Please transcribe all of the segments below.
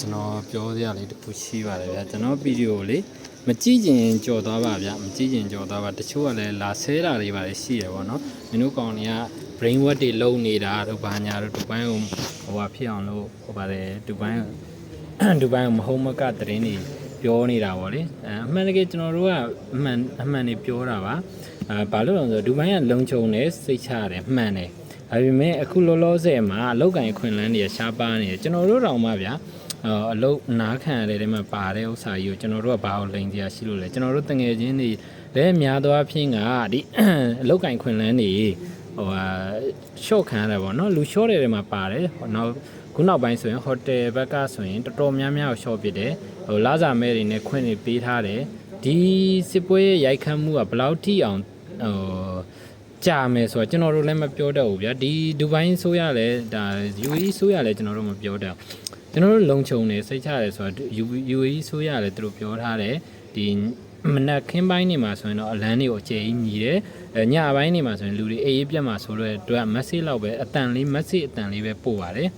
ကျွန်တော်ပြောစရာလေးတစ်ခုရှိပါတယ်ဗျာကျွန်တော်ဗီဒီယိုလေးမကြည့်ရင်ကြော်သွားပါဗျာမကြည့်ရင်ကြော်သွားပါတချို့ကလည်းလာဆဲတာတွေပါလေရှိရပေါ့နော်မင်းတို့ကောင်တွေက brain wash တွေလုံးနေတာတို့ဘာညာတို့ဒီပိုင်းကိုဟိုဟာဖြစ်အောင်လို့ဟိုပါတယ်ဒီပိုင်းကိုမဟုတ်မကတရင်တွေပြောနေတာပေါ့လေအမှန်တကယ်ကျွန်တော်တို့ကအမှန်တွေပြောတာပါဘာလို့လဲဆိုတော့ဒီပိုင်းကလုံခြုံတယ်စိတ်ချရတယ်မှန်တယ်ဒါပေမဲ့အခုလောလောဆယ်မှာအလောက်ကန်ခွင်လန်းတွေရှားပါနေတယ်ကျွန်တော်တို့တောင်မှဗျာအလုတ်နားခံရတဲ့ထဲမှာပါတဲ့ဥစ္စာကြီးကိုကျွန်တော်တို့ကဘာလို့လိန်စရာရှိလို့လဲကျွန်တော်တို့တငယ်ချင်းတွေလည်းများသောအားဖြင့်ကဒီအလုတ်ကန်ခွင်လန်းတွေဟိုဟာရှော့ခံရတာပေါ့နော်လူရှော့တဲ့ထဲမှာပါတယ်နောက်ခုနောက်ပိုင်းဆိုရင်ဟိုတယ်ဘက်ကဆိုရင်တော်တော်များများကိုရှော့ပစ်တယ်ဟိုလာစာမဲတွေနဲ့ခွင့်တွေပေးထားတယ်ဒီစစ်ပွဲရဲ့ရိုက်ခတ်မှုကဘယ်လောက်ထိအောင်ကြာမယ်ဆိုတော့ကျွန်တော်တို့လည်းမပြောတတ်ဘူးဗျာဒီဒူဘိုင်းဆိုရလဲဒါ UAE ဆိုရလဲကျွန်တော်တို့မပြောတတ်ကျွန်တော်တို့လုံခြုံနေစိတ်ချရတယ်ဆိုတော့ UAE ဆိုရလဲသူတို့ပြောထားတယ်ဒီမနက်ခင်းပိုင်းနေမှာဆိုရင်တော့အလန်းတွေကိုအခြေကြီးမြည်တယ်ညပိုင်းနေမှာဆိုရင်လူတွေအေးအေးပြတ်မှာဆိုတော့အတွက် message လောက်ပဲအတန်လေး message အတန်လေးပဲပို့ပါတယ်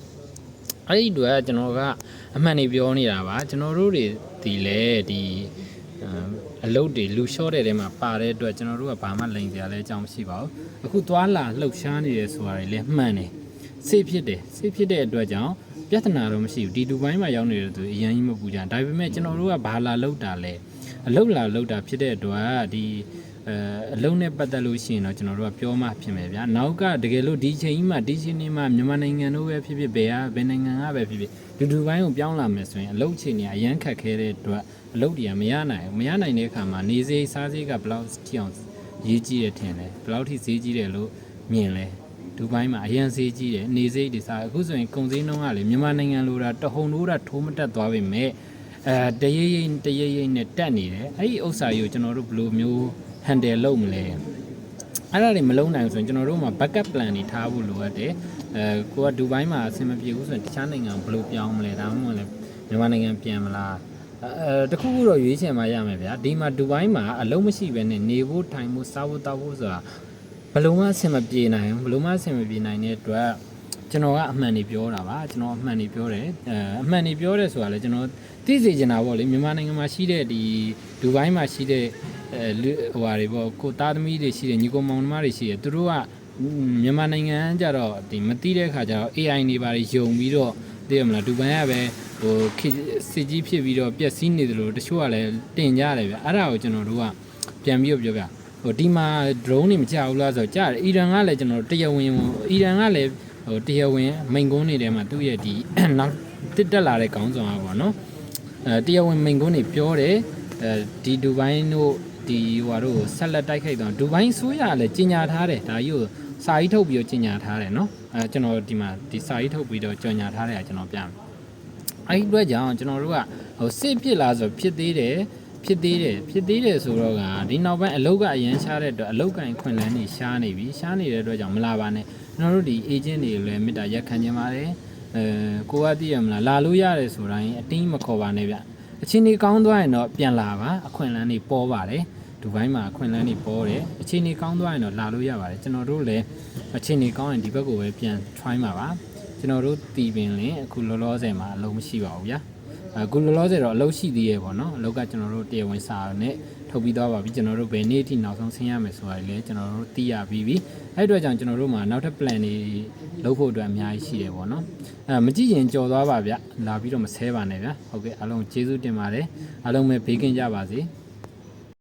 အဲ့ဒီအတွက်ကျွန်တော်ကအမှန်နေပြောနေတာပါကျွန်တော်တို့တွေဒီလဲဒီအလုပ်တွေလူလျှော့တဲ့ထဲမှာပါတဲ့အတွက်ကျွန်တော်တို့ကဘာမှလိန်စရာလဲအကြောင်းမရှိပါဘူးအခုသွားလာလှုပ်ရှားနေတယ်ဆိုတာတွေလည်းမှန်တယ်စိတ်ဖြစ်တဲ့အတွက်ကြောင့်ပြဿနာတော့မရှိဘူးဒီဒူဘိုင်းမှာရောက်နေတဲ့သူအရင်ကြီးမပူကြဒါပေမဲ့ကျွန်တော်တို့ကဘာလာလှုပ်တာလဲအလုပ်လာလှုပ်တာဖြစ်တဲ့အတွက်ဒီအလုံးနဲ့ပတ်သက်လို့ရှိရင်တော့ကျွန်တော်တို့ကပြောမှဖြစ်မယ်ဗျာနောက်ကတကယ်လို့ဒီချိန်ကြီးမှာဒီချိန်นี้မှာမြန်မာနိုင်ငံတို့ပဲဖြစ်ဖြစ်ဘယ်နိုင်ငံကပဲဖြစ်ဖြစ်ဒူဘိုင်းကိုပြောင်းလာမယ်ဆိုရင်အလုပ်ချိန်တွေအရန်ခက်ခဲတဲ့အတွက်အလုပ်တွေကမရနိုင်တဲ့အခါမှာနေစေးစားစေးကဘယ်လောက်ထိအောင်ရေးကြည့်ရထင်လဲဘယ်လောက်ထိဈေးကြီးတယ်လို့မြင်လဲဒူဘိုင်းမှာအရန်ဈေးကြီးတယ်နေစေးတွေစားအခုဆိုရင်ကုန်စည်နှုန်းကလေမြန်မာနိုင်ငံလိုတာတဟုန်လို့တာထိုးမတက်သွားပြီမဲ့တရိပ်နဲ့တက်နေတယ်အဲ့ဒီဥစ္စာကြီးကိုကျွန်တော်တို့ဘယ်လိုမျိုးhandle လုပ်မလဲအဲ့ဒါတွေမလုံးနိုင်ဘူးဆိုရင်ကျွန်တော်တို့မှာ backup plan တွေထားဖို့လိုအပ်တယ်ကိုကဒူဘိုင်းမှာအဆင်မပြေဘူးဆိုရင်တခြားနိုင်ငံကိုဘယ်လိုပြောင်းမလဲဒါမှမဟုတ်လည်းမြန်မာနိုင်ငံပြန်မလားတခုခုတော့ရွေးချယ်မှရမယ်ဗျာဒီမှာဒူဘိုင်းမှာအလုံးမရှိပဲနဲ့နေဖို့ထိုင်ဖို့စားဖို့တောက်ဖို့ဆိုတာဘယ်လိုမှအဆင်မပြေနိုင်ဘူးဘယ်လိုမှအဆင်မပြေနိုင်တဲ့အတွက်ကျွန်တော်ကအမှန်တွေပြောတာပါကျွန်တော်အမှန်တွေပြောတယ်အမှန်တွေပြောတယ်ဆိုတာလည်းကျွန်တော်သိစေချင်တာပေါ့လေမြန်မာနိုင်ငံမှာရှိတဲ့ဒီဒူဘိုင်းမှာရှိတဲ့ဟိုဟာတွေပေါ့ကိုသားသမီးတွေရှိတယ်ညီကောင်မောင်နှမတွေရှိတယ်သူတို့ကမြန်မာနိုင်ငံကြတော့ဒီမသိတဲ့ခါကျတော့ AI တွေပါယုံပြီးတော့သိရမလားဒူဘိုင်းကပဲဟိုစစ်ကြီးဖြစ်ပြီးတော့ပျက်စီးနေတယ်လို့တချို့ကလည်းတင်ကြတယ်ဗျအဲ့ဒါကိုကျွန်တော်တို့ကပြန်ပြီးတော့ပြောပြဟိုဒီမှာ drone တွေမကြောက်ဘူးလားဆိုတော့ကြားတယ်အီရန်ကလည်းကျွန်တော်တရားဝင်အီရန်ကလည်းဟိုတရားဝင်မိန်ကုန်းနေတဲ့မှာသူ့ရဲ့ဒီနောက်တက်လာတဲ့ခေါင်းဆောင်อ่ะပေါ့နော်တရားဝင်မိန်ကုန်းတွေပြောတယ်ဒီဒူဘိုင်းတို့ဒီဟိုတို့ဆက်လက်တိုက်ခိုက်တော့ဒူဘိုင်းဆိုရလည်းကြီးညာထားတယ်ဒါကြီးကိုစာကြီးထုတ်ပြီးတော့ကြီးညာထားတယ်နော်ကျွန်တော်ဒီမှာဒီစာကြီးထုတ်ပြီးတော့ကြော်ညာထားတယ်ကျွန်တော်ပြမယ်အဲ့ဒီအတွက်ကြောင့်ကျွန်တော်တို့ကဟိုစစ်ဖြစ်လာဆိုဖြစ်သေးတယ်ဆိုတော့ကဒီနောက်ပိုင်းအလုတ်ကအရန်ရှားတဲ့အတွက်အလုတ်ကန်ခွင်လန်းနေရှားနေပြီရှားနေတဲ့အတွက်ကြောင့်မလာပါနဲ့ကျွန်တော်တို့ဒီ agent တွေလည်းမေတ္တာရက်ခံခြင်းပါတယ်ကိုကသိရမလားလာလို့ရတယ်ဆိုတိုင်းအတင်းမခေါ်ပါနဲ့ဗျအချင်းကြီးကောင်းသွားရင်တော့ပြန်လာပါအခွင့်အလန်းတွေပေါ်ပါတယ်ဒူဘိုင်းမှာအခွင့်အလန်းတွေပေါ်တယ်အချင်းကြီးကောင်းသွားရင်တော့လာလို့ရပါတယ်ကျွန်တော်တို့လည်းအချင်းကြီးကောင်းရင်ဒီဘက်ကိုပဲပြန် try မှာပါကျွန်တော်တို့တီးပင်လင်းအခုလောလောဆယ်မှာအလုံးမရှိပါဘူးဗျာအခုလောလောဆယ်တော့အလုပ်ရှိသေးရဲ့ပေါ့နော်အလုပ်ကကျွန်တော်တို့တရားဝင်စာနဲ့ထုတ်ပြီးသွားပါပြီကျွန်တော်တို့ဘယ်နေ့အထိနောက်ဆုံးဆင်းရမယ်ဆိုတာလည်းကျွန်တော်တို့သိရပြီးပြီအဲ့အတွက်ကြောင့်ကျွန်တော်တို့မှာနောက်ထပ် plan တွေလုပ်ဖို့အတွက်အများကြီးရှိတယ်ပေါ့နော်မကြည့်ရင်ကြော်သွားပါဗျလာပြီးတော့မဆဲပါနဲ့ဗျဟုတ်ကဲ့အားလုံးကျေးဇူးတင်ပါတယ်အားလုံးပဲဘေးကင်းကြပါစေ